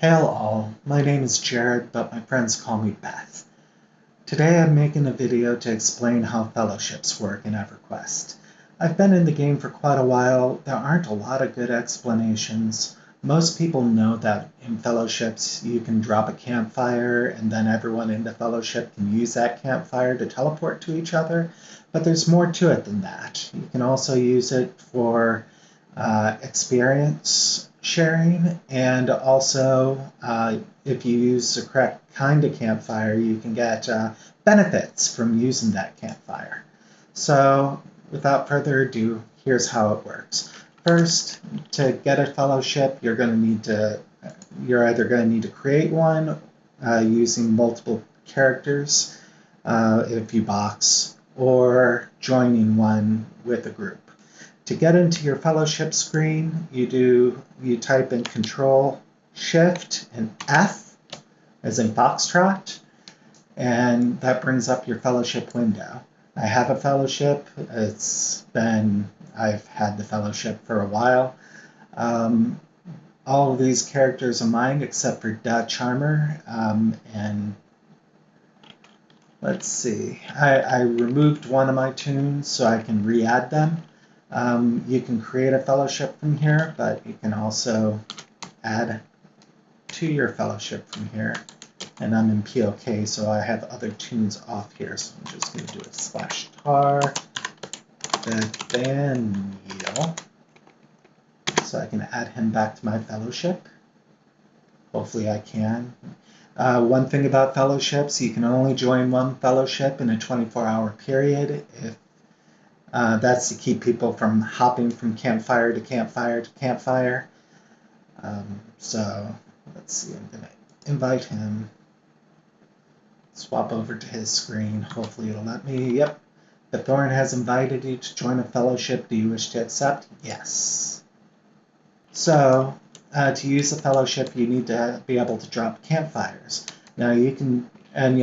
Hail all, my name is Jared, but my friends call me Beth. Today I'm making a video to explain how fellowships work in EverQuest. I've been in the game for quite a while. There aren't a lot of good explanations. Most people know that in fellowships you can drop a campfire and then everyone in the fellowship can use that campfire to teleport to each other, but there's more to it than that. You can also use it for experience sharing, and also if you use the correct kind of campfire, you can get benefits from using that campfire. So without further ado, here's how it works. First, to get a fellowship, you're either going to need to create one using multiple characters if you box, or joining one with a group. To get into your fellowship screen, you type in Control, Shift, and F, as in Foxtrot, and that brings up your fellowship window. I have a fellowship. I've had the fellowship for a while. All of these characters are mine except for Charmer, and let's see. I removed one of my tunes so I can re-add them. You can create a fellowship from here, but you can also add to your fellowship from here. And I'm in POK, so I have other tunes off here. So I'm just going to do a /tar Nathaniel, so I can add him back to my fellowship. Hopefully I can. One thing about fellowships, you can only join one fellowship in a 24-hour period. That's to keep people from hopping from campfire to campfire to campfire. So let's see, I'm going to invite him. Swap over to his screen. Hopefully it'll let me. Yep. The Thorn has invited you to join a fellowship. Do you wish to accept? Yes. So to use a fellowship, you need to be able to drop campfires. Now you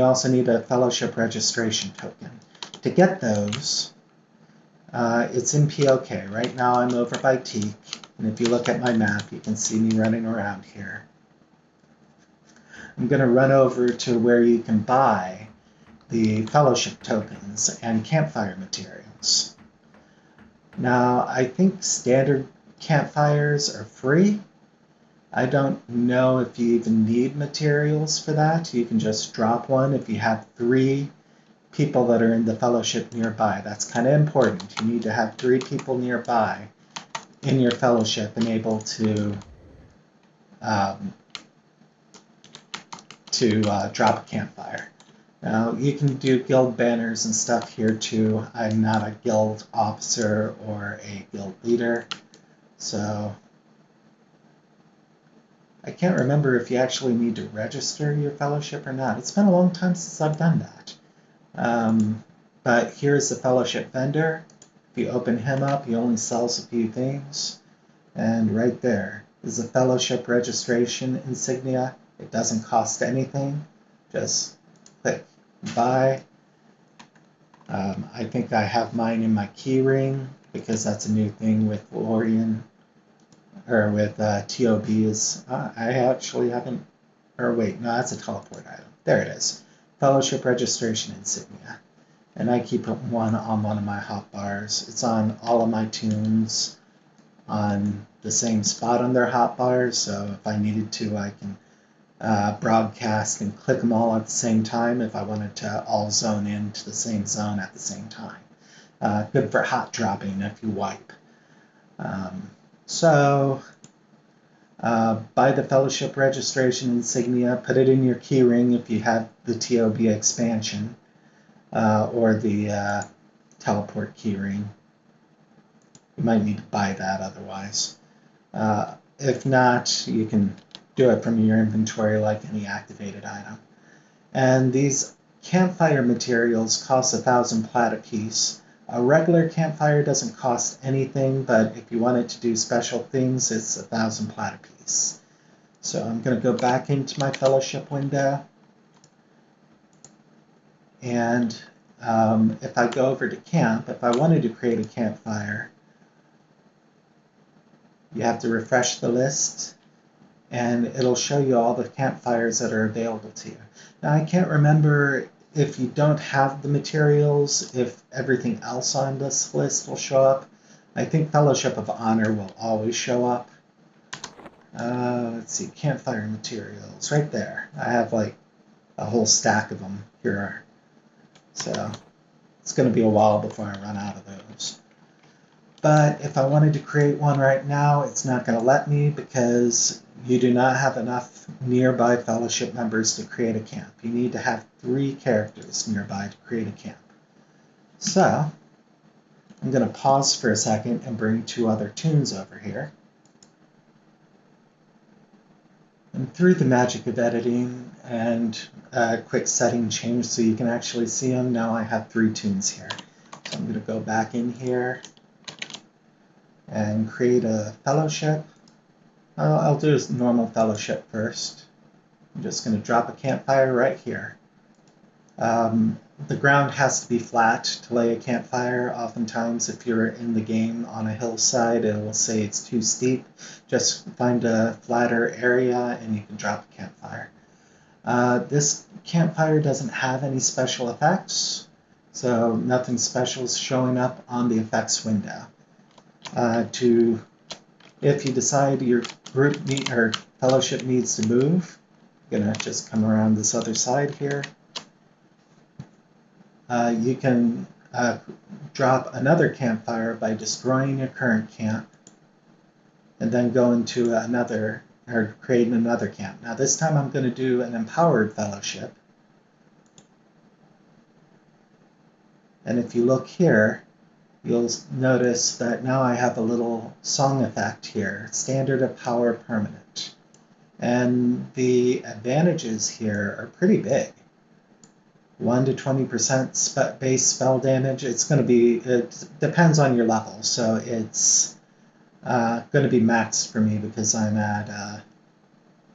also need a fellowship registration token. To get those, it's in POK. Right now I'm over by Teak, and if you look at my map, you can see me running around here. I'm going to run over to where you can buy the fellowship tokens and campfire materials. Now, I think standard campfires are free. I don't know if you even need materials for that. You can just drop one if you have 3 people that are in the fellowship nearby. That's kind of important. You need to have 3 people nearby in your fellowship and able to drop a campfire. Now, you can do guild banners and stuff here too. I'm not a guild officer or a guild leader, so I can't remember if you actually need to register your fellowship or not. It's been a long time since I've done that. But here's the fellowship vendor. If you open him up, he only sells a few things. And right there is the fellowship registration insignia. It doesn't cost anything. Just click buy. I think I have mine in my key ring because that's a new thing with Lorian, or with TOBs. I actually haven't, or wait, no, that's a teleport item. There it is. Fellowship registration insignia. And I keep one on one of my hotbars. It's on all of my tunes on the same spot on their hotbars, so if I needed to, I can broadcast and click them all at the same time if I wanted to all zone into the same zone at the same time. Good for hot dropping if you wipe. So buy the fellowship registration insignia, put it in your keyring if you have the TOB expansion or the teleport keyring. You might need to buy that otherwise. If not, you can do it from your inventory like any activated item. And these campfire materials cost 1,000 plat apiece. A regular campfire doesn't cost anything, but if you wanted to do special things, it's 1,000 plat apiece. So I'm going to go back into my fellowship window. And if I go over to camp, if I wanted to create a campfire, you have to refresh the list. and it'll show you all the campfires that are available to you. Now, I can't remember if you don't have the materials, if everything else on this list will show up. I think Fellowship of Honor will always show up. Let's see, campfire materials, right there. I have like a whole stack of them here. So it's going to be a while before I run out of those. But if I wanted to create one right now, it's not going to let me because you do not have enough nearby Fellowship members to create a camp. You need to have 3 characters nearby to create a camp. So I'm going to pause for a second and bring 2 other tunes over here. And through the magic of editing and a quick setting change so you can actually see them, now I have 3 tunes here. So I'm going to go back in here and create a fellowship. I'll do a normal fellowship first. I'm just going to drop a campfire right here. The ground has to be flat to lay a campfire. Oftentimes, if you're in the game on a hillside, it will say it's too steep. Just find a flatter area and you can drop a campfire. This campfire doesn't have any special effects, so nothing special is showing up on the effects window. If you decide your group or fellowship needs to move, I'm going to just come around this other side here. You can drop another campfire by destroying your current camp and then go into another, or creating another camp. Now this time I'm going to do an empowered fellowship. And if you look here, you'll notice that now I have a little song effect here, standard of power permanent. And the advantages here are pretty big. 1 to 20% base spell damage. It's going to be, it depends on your level, so it's going to be maxed for me because I'm at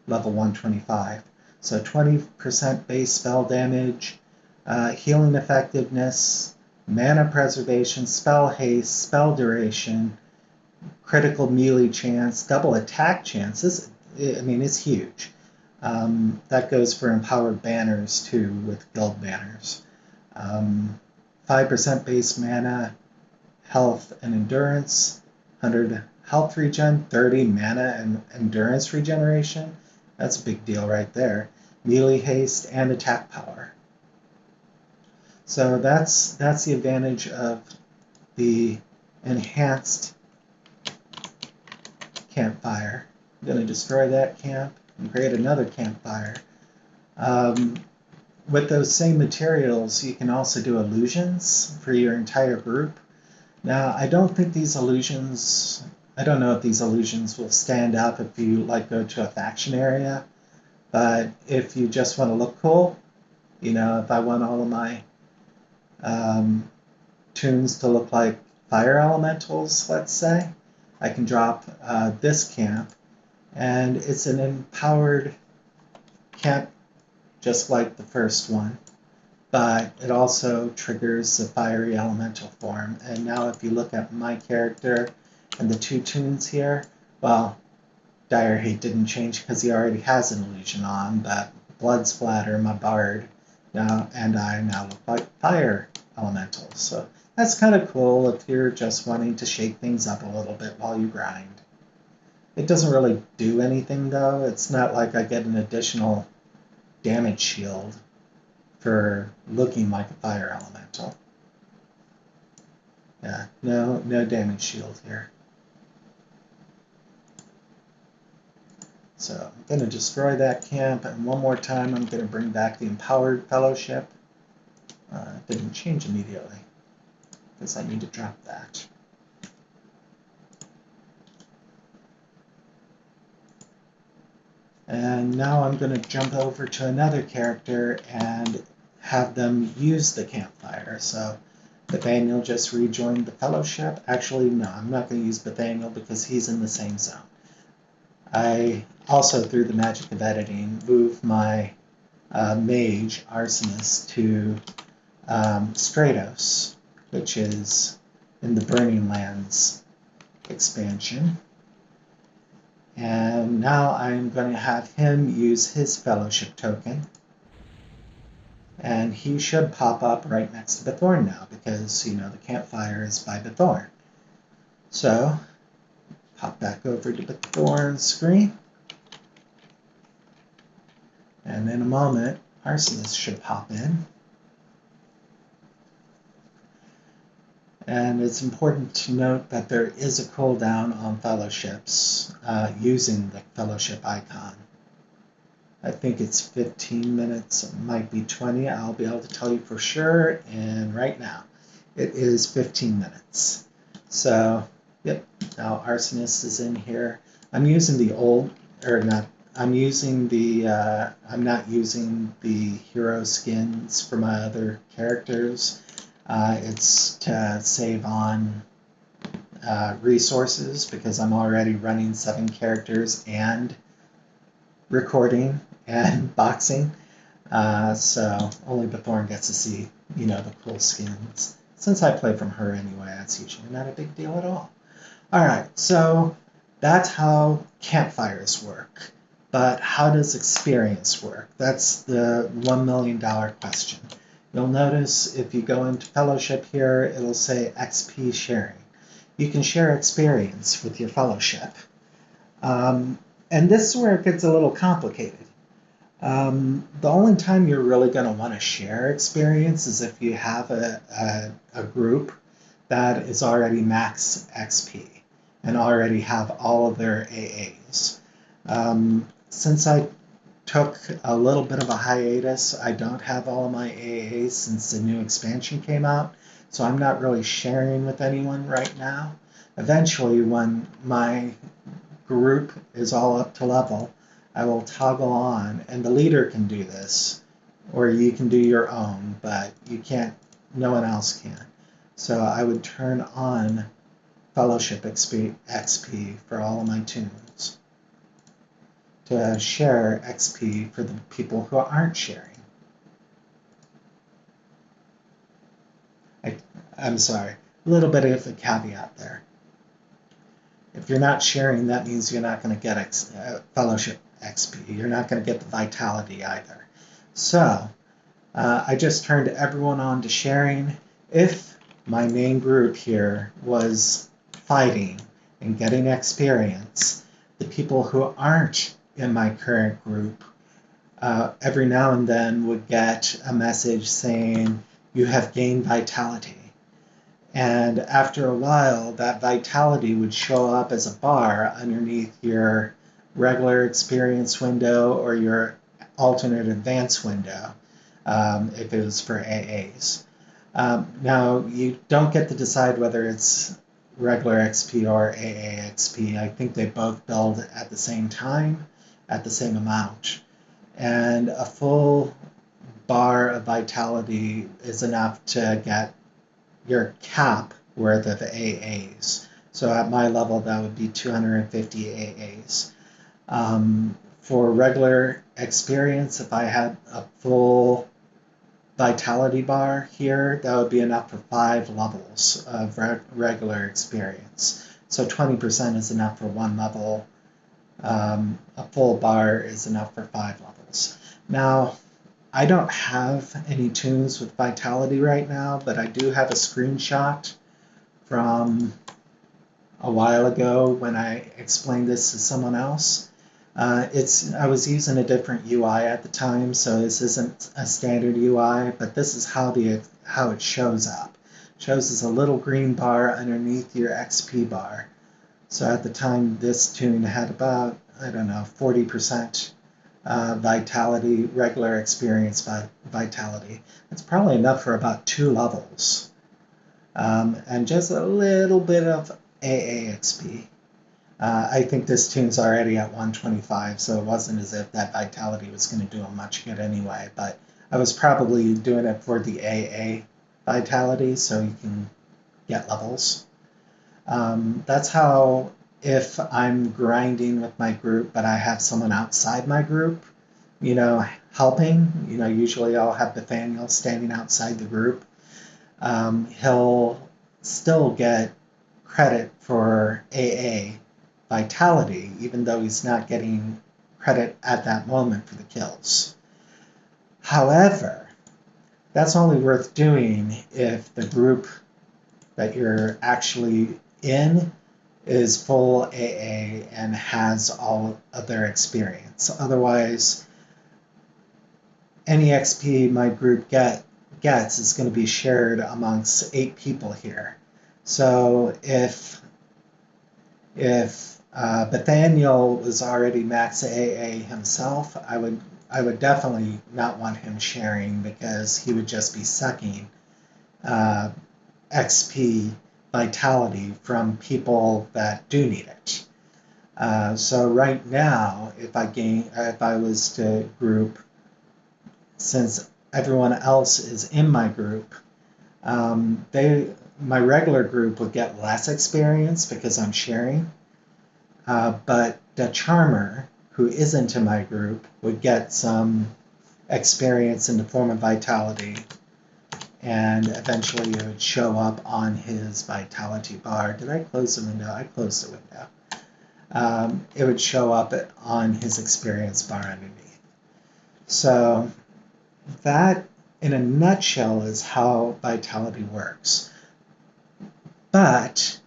level 125. So 20% base spell damage, healing effectiveness, mana preservation, spell haste, spell duration, critical melee chance, double attack chances. I mean, it's huge. That goes for empowered banners too, with guild banners. 5% base mana, health and endurance, 100 health regen, 30 mana and endurance regeneration. That's a big deal right there. Melee haste and attack power. So that's the advantage of the enhanced campfire. I'm going to destroy that camp and create another campfire. With those same materials, you can also do illusions for your entire group. Now, I don't think these illusions, I don't know if these illusions will stand up if you like go to a faction area, but if you just want to look cool, you know, if I want all of my tunes to look like fire elementals, let's say, I can drop this camp, and it's an empowered camp just like the first one, but it also triggers the fiery elemental form. And now if you look at my character and the 2 tunes here, well, Dire Hate didn't change because he already has an illusion on, but Blood Splatter, my bard, now look like fire elementals. So that's kind of cool if you're just wanting to shake things up a little bit while you grind. It doesn't really do anything though. It's not like I get an additional damage shield for looking like a fire elemental. Yeah, no damage shield here. So I'm going to destroy that camp, and one more time I'm going to bring back the empowered fellowship. It didn't change immediately because I need to drop that. And now I'm going to jump over to another character and have them use the campfire. So Nathaniel just rejoined the fellowship. Actually, no, I'm not going to use Nathaniel because he's in the same zone. I also, through the magic of editing, moved my mage, Arsonist, to Stratos, which is in the Burning Lands expansion. And now I'm going to have him use his fellowship token. And he should pop up right next to Bithorn now because, you know, the campfire is by Bithorn. So, pop back over to Bithorn's screen. And in a moment, Arsonist should pop in. And it's important to note that there is a cooldown on fellowships using the fellowship icon. I think it's 15 minutes, it might be 20. I'll be able to tell you for sure. And right now, it is 15 minutes. So, yep, now Arsonist is in here. I'm using the old, or not, I'm using the, I'm not using the hero skins for my other characters. It's to save on resources because I'm already running 7 characters and recording and boxing. So only Bithorn gets to see, you know, the cool skins. Since I play from her anyway, that's usually not a big deal at all. Alright, so that's how campfires work. But how does experience work? That's the $1 million question. You'll notice if you go into fellowship here, it'll say XP sharing. You can share experience with your fellowship. And this is where it gets a little complicated. The only time you're really going to want to share experience is if you have a group that is already max XP and already have all of their AAs. Since I took a little bit of a hiatus, I don't have all of my AAs since the new expansion came out, so I'm not really sharing with anyone right now. Eventually, when my group is all up to level, I will toggle on, and the leader can do this, or you can do your own, but you can't, no one else can. So I would turn on Fellowship XP for all of my tunes to share XP for the people who aren't sharing. I'm sorry, a little bit of a caveat there. If you're not sharing, that means you're not going to get Fellowship XP. You're not going to get the Vitality either. So, I just turned everyone on to sharing. If my main group here was fighting and getting experience, the people who aren't in my current group every now and then would get a message saying, you have gained Vitality. And after a while, that Vitality would show up as a bar underneath your regular experience window or your alternate advanced window, if it was for AAs. Now, you don't get to decide whether it's regular XP or AA XP. I think they both build at the same time, at the same amount. And a full bar of Vitality is enough to get your cap worth of AAs. So at my level, that would be 250 AAs. For regular experience, if I had a full Vitality bar here, that would be enough for 5 levels of regular experience. So 20% is enough for 1 level. A full bar is enough for 5 levels. Now, I don't have any tunes with Vitality right now, but I do have a screenshot from a while ago when I explained this to someone else. I was using a different UI at the time, so this isn't a standard UI, but this is how it shows up. It shows as a little green bar underneath your XP bar. So at the time, this tune had about, I don't know, 40% Vitality, regular experience Vitality. It's probably enough for about 2 levels. And just a little bit of AA XP. I think this tune's already at 125, so it wasn't as if that Vitality was going to do him much good anyway, but I was probably doing it for the AA Vitality, so you can get levels. That's how, if I'm grinding with my group, but I have someone outside my group, you know, helping, you know, usually I'll have Nathaniel standing outside the group. He'll still get credit for AA vitality, even though he's not getting credit at that moment for the kills. However, that's only worth doing if the group that you're actually in is full AA and has all of their experience. Otherwise, any XP my group gets is going to be shared amongst 8 people here. So if Nathaniel was already max AA himself, I would definitely not want him sharing, because he would just be sucking XP vitality from people that do need it. So right now, if I was to group, since everyone else is in my group, my regular group would get less experience because I'm sharing, but the charmer, who isn't in my group, would get some experience in the form of vitality, and eventually it would show up on his vitality bar. Did I close the window? I closed the window. It would show up on his experience bar underneath. So that, in a nutshell, is how vitality works. But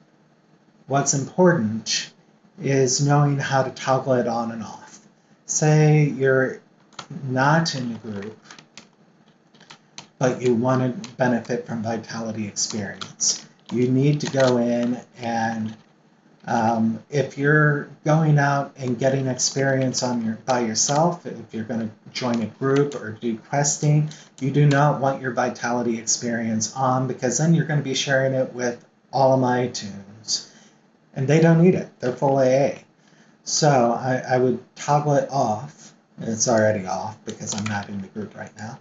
what's important is knowing how to toggle it on and off. Say you're not in the group, but you want to benefit from vitality experience. You need to go in and if you're going out and getting experience by yourself, if you're going to join a group or do questing, you do not want your vitality experience on, because then you're going to be sharing it with all of my tunes, and they don't need it. They're full AA. So I would toggle it off. It's already off because I'm not in the group right now.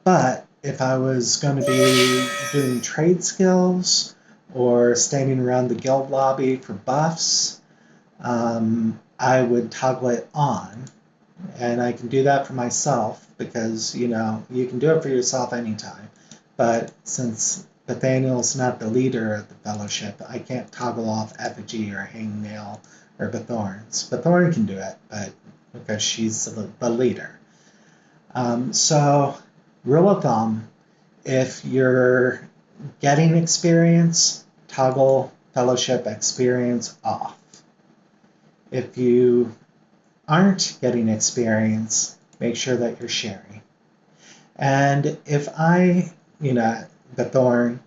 But if I was going to be doing trade skills or standing around the guild lobby for buffs, I would toggle it on. And I can do that for myself because, you can do it for yourself anytime. But since Nathaniel's not the leader of the fellowship, I can't toggle off Effigy or Hangnail or Bethorns. Bethorn can do it, but because she's the leader. So, rule of thumb, if you're getting experience, toggle fellowship experience off. If you aren't getting experience, make sure that you're sharing. And if Bethorn,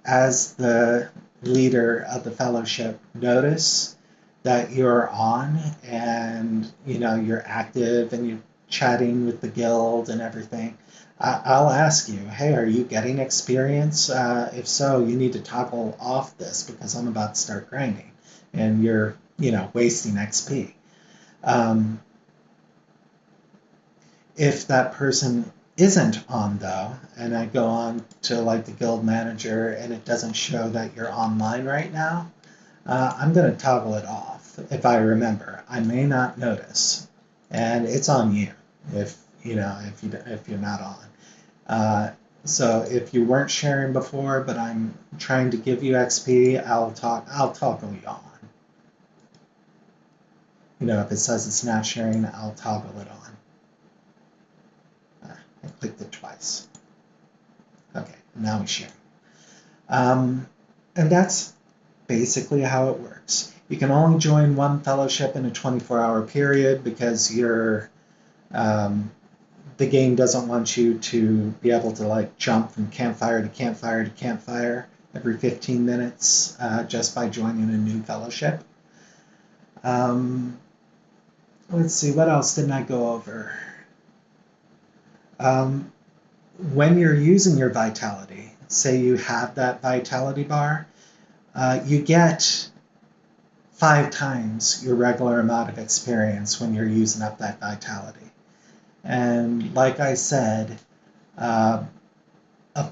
as the leader of the fellowship, notice that you're on and you're active and you're chatting with the guild and everything, I'll ask you, hey, are you getting experience? If so, you need to toggle off this because I'm about to start grinding and you're, wasting XP. If that person isn't on, though, and I go on to the guild manager and it doesn't show that you're online right now, I'm going to toggle it off if I remember. I may not notice, and it's on you if you're not on. So if you weren't sharing before, but I'm trying to give you XP, I'll toggle you on. If it says it's not sharing, I'll toggle it on. I clicked it twice. Okay, now we share. And that's basically how it works. You can only join one fellowship in a 24-hour period because the game doesn't want you to be able to jump from campfire to campfire to campfire every 15 minutes just by joining a new fellowship. Let's see, what else didn't I go over? When you're using your vitality, say you have that vitality bar, you get 5 times your regular amount of experience when you're using up that vitality. And like I said, a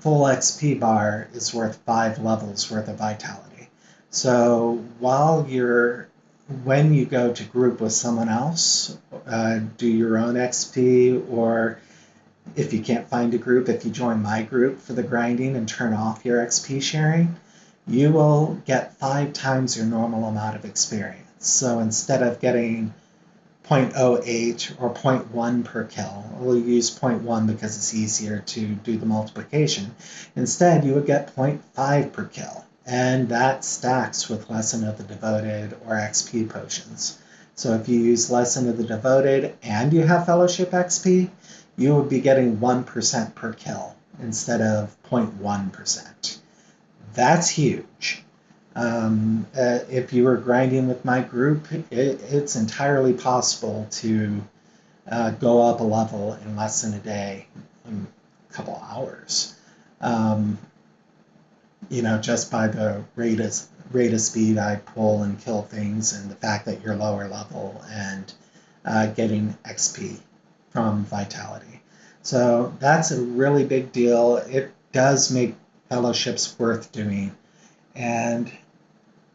full XP bar is worth 5 levels worth of vitality. So when you go to group with someone else, do your own XP, or if you can't find a group, if you join my group for the grinding and turn off your XP sharing, you will get 5 times your normal amount of experience. So instead of getting 0.08 or 0.1 per kill, we'll use 0.1 because it's easier to do the multiplication. Instead, you would get 0.5 per kill, and that stacks with Lesson of the Devoted or XP potions. So if you use Lesson of the Devoted and you have Fellowship XP, you would be getting 1% per kill instead of 0.1%. That's huge. If you were grinding with my group, it's entirely possible to go up a level in less than a day, in a couple hours. Just by the rate of speed I pull and kill things, and the fact that you're lower level and getting XP from Vitality. So that's a really big deal. It does make fellowships worth doing. And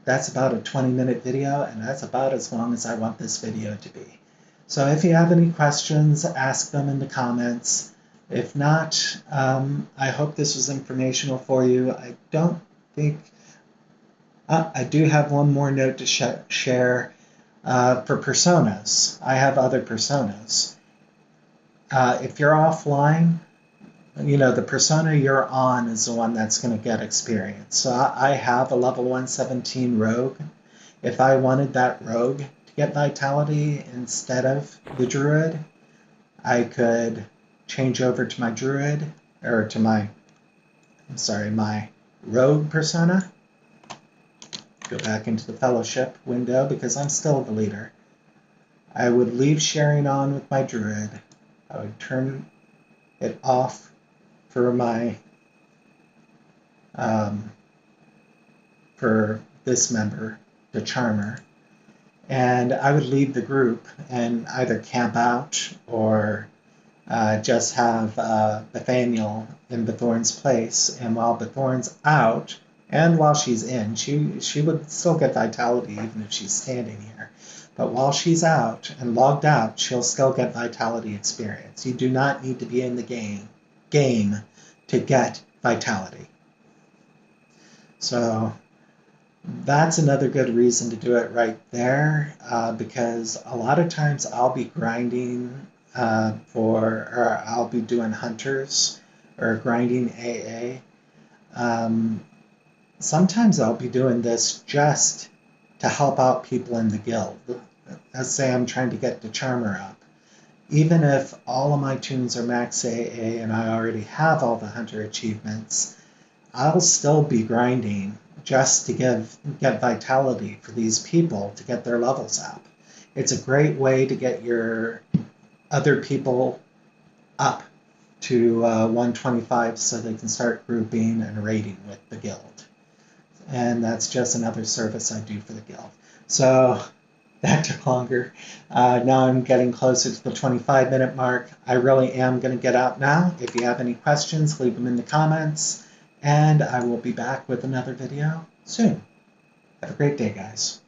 that's about a 20-minute video, and that's about as long as I want this video to be. So if you have any questions, ask them in the comments. If not, I hope this was informational for you. I don't think... I do have one more note to share for personas. I have other personas. If you're offline, the persona you're on is the one that's going to get experience. So I have a level 117 rogue. If I wanted that rogue to get vitality instead of the druid, I could change over to my druid, or to my rogue persona. Go back into the fellowship window because I'm still the leader. I would leave sharing on with my druid. I would turn it off for my for this member, the charmer, and I would leave the group and either camp out or just have Nathaniel in Bethorn's place. And while Bethorn's out and while she's in, she would still get vitality even if she's standing here. But while she's out and logged out, she'll still get vitality experience. You do not need to be in the game to get vitality. So that's another good reason to do it right there, because a lot of times I'll be grinding or I'll be doing hunters or grinding AA. Sometimes I'll be doing this just to help out people in the guild. Let's say I'm trying to get the charmer up. Even if all of my tunes are max AA and I already have all the hunter achievements, I'll still be grinding just to get vitality for these people to get their levels up. It's a great way to get your other people up to 125 so they can start grouping and raiding with the guild. And that's just another service I do for the guild. So that took longer. Now I'm getting closer to the 25-minute mark. I really am going to get out now. If you have any questions, leave them in the comments. And I will be back with another video soon. Have a great day, guys.